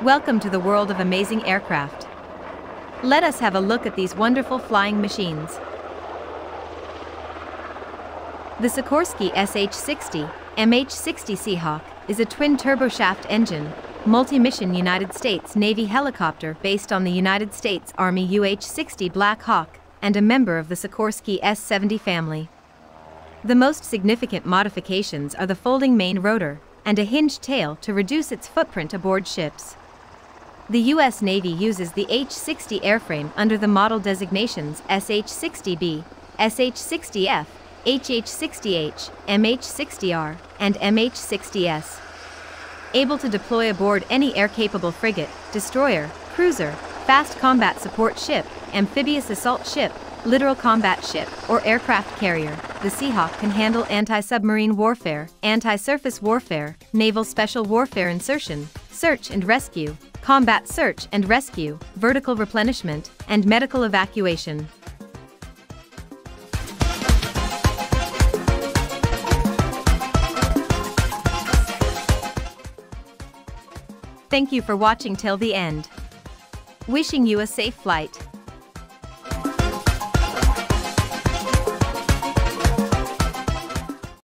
Welcome to the world of amazing aircraft. Let us have a look at these wonderful flying machines. The Sikorsky SH-60, MH-60 Seahawk, is a twin turboshaft engine, multi-mission United States Navy helicopter based on the United States Army UH-60 Black Hawk and a member of the Sikorsky S-70 family. The most significant modifications are the folding main rotor and a hinged tail to reduce its footprint aboard ships. The U.S. Navy uses the H-60 airframe under the model designations SH-60B, SH-60F, HH-60H, MH-60R, and MH-60S. Able to deploy aboard any air-capable frigate, destroyer, cruiser, fast combat support ship, amphibious assault ship, littoral combat ship, or aircraft carrier, the Seahawk can handle anti-submarine warfare, anti-surface warfare, naval special warfare insertion, search and rescue, combat search and rescue, vertical replenishment, and medical evacuation. Thank you for watching till the end. Wishing you a safe flight.